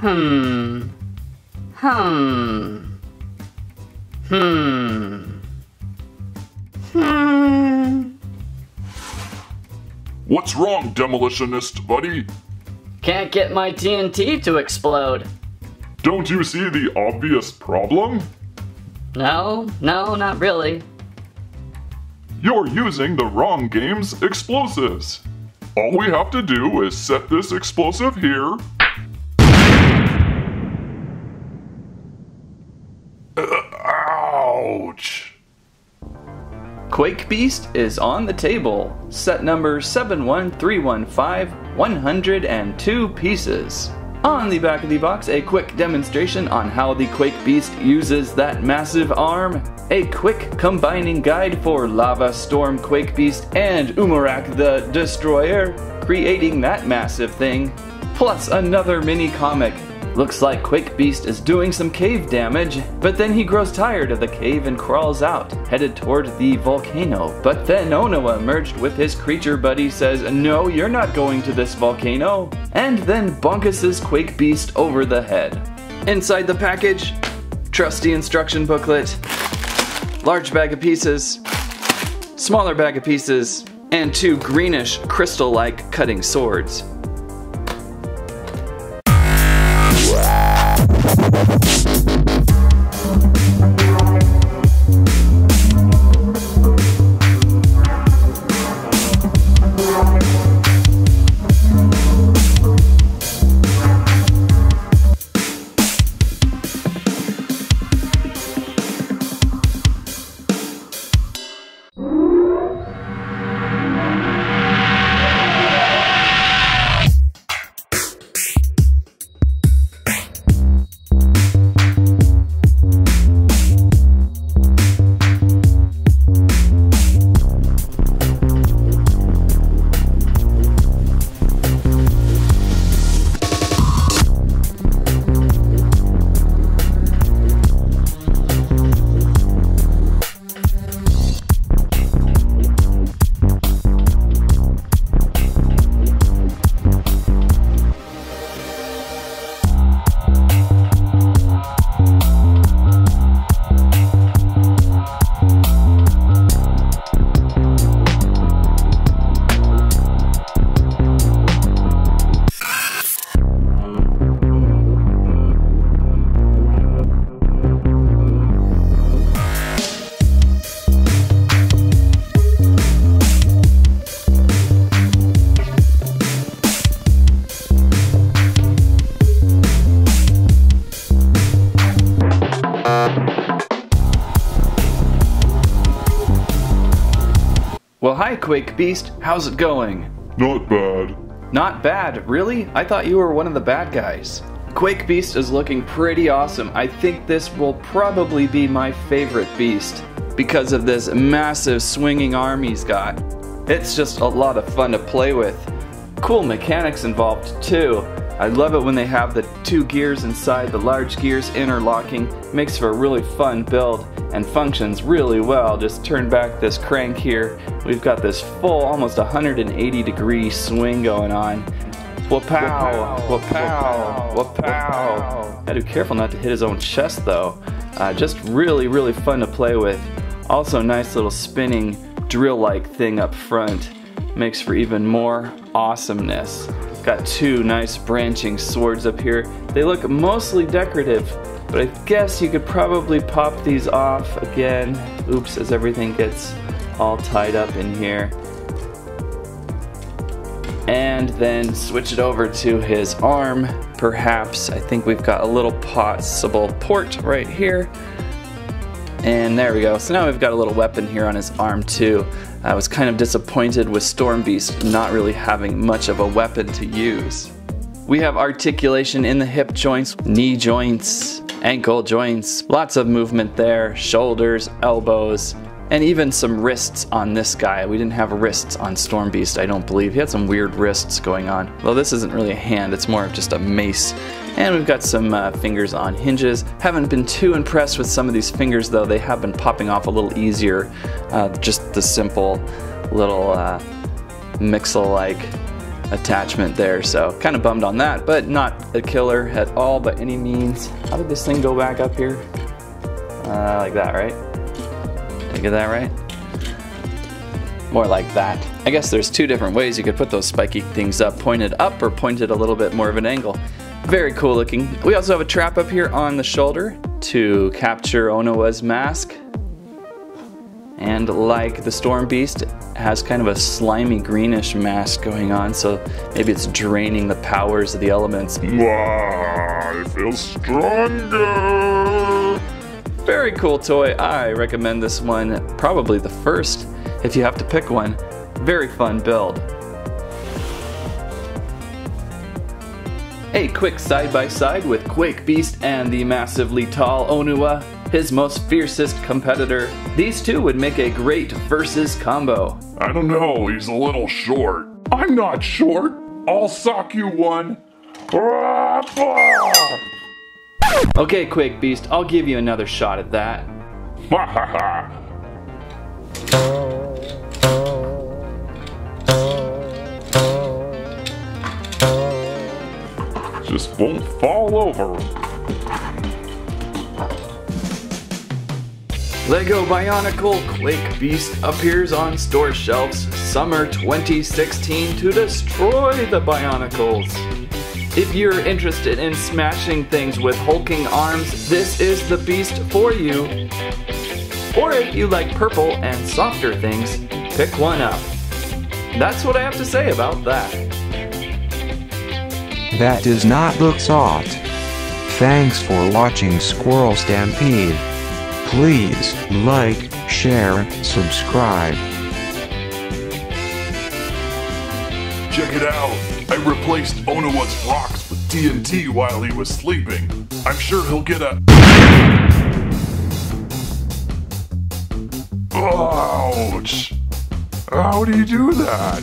Hmm. What's wrong, demolitionist buddy? Can't get my TNT to explode. Don't you see the obvious problem? No, not really. You're using the wrong game's explosives. All we have to do is set this explosive here. Ouch! Quake Beast is on the table. Set number 71315, 102 pieces. On the back of the box, a quick demonstration on how the Quake Beast uses that massive arm. A quick combining guide for Lava Storm Quake Beast and Umarak the Destroyer, creating that massive thing. Plus another mini comic. Looks like Quake Beast is doing some cave damage, but then he grows tired of the cave and crawls out, headed toward the volcano. But then Onoa, emerged with his creature buddy, says, "No, you're not going to this volcano," and then bonkuses Quake Beast over the head. Inside the package, Trusty instruction booklet, large bag of pieces, smaller bag of pieces, and 2 greenish crystal-like cutting swords. Well, hi Quake Beast, how's it going? Not bad. Not bad, really? I thought you were one of the bad guys. Quake Beast is looking pretty awesome. I think this will probably be my favorite beast because of this massive swinging arm he's got. It's just a lot of fun to play with. Cool mechanics involved too. I love it when they have the 2 gears inside, the large gears interlocking. Makes for a really fun build and functions really well. Just turn back this crank here. We've got this full, almost 180-degree swing going on. Wha-pow, wha-pow, wha-pow. Gotta be careful not to hit his own chest though. Just really fun to play with. Also nice little spinning drill-like thing up front. Makes for even more awesomeness. Got 2 nice branching swords up here. They look mostly decorative, but I guess you could probably pop these off again. Oops, as everything gets all tied up in here. And then switch it over to his arm, perhaps. I think we've got a little possible port right here. And there we go. So now we've got a little weapon here on his arm too. I was kind of disappointed with Storm Beast not really having much of a weapon to use. We have articulation in the hip joints, knee joints, ankle joints, lots of movement there, shoulders, elbows, and even some wrists on this guy. We didn't have wrists on Storm Beast, I don't believe. He had some weird wrists going on. Well, this isn't really a hand, it's more of just a mace. And we've got some fingers on hinges. Haven't been too impressed with some of these fingers though. They have been popping off a little easier. Just the simple little mixel-like attachment there, so kind of bummed on that, but not a killer at all by any means. How did this thing go back up here? Like that, right? Did I get that right? More like that. I guess there's two different ways you could put those spiky things up, pointed up or pointed a little bit more of an angle. Very cool looking. We also have a trap up here on the shoulder to capture Onowa's mask. And like the Storm Beast, it has kind of a slimy greenish mask going on, so maybe it's draining the powers of the elements. I feel stronger. Very cool toy. I recommend this one, probably the first if you have to pick one. Very fun build. A quick side-by-side with Quake Beast and the massively tall Onowa, his most fiercest competitor. These two would make a great versus combo. I don't know, he's a little short. I'm not short. I'll sock you one. Okay, Quake Beast, I'll give you another shot at that. Ha ha ha. Just won't fall over. Lego Bionicle Quake Beast appears on store shelves summer 2016 to destroy the Bionicles. If you're interested in smashing things with hulking arms, this is the beast for you. Or if you like purple and softer things, pick one up. That's what I have to say about that. That does not look soft. Thanks for watching Squirrel Stampede. Please like, share, subscribe. Check it out. I replaced Onowa's rocks with TNT while he was sleeping. I'm sure he'll get a... Ouch! How do you do that?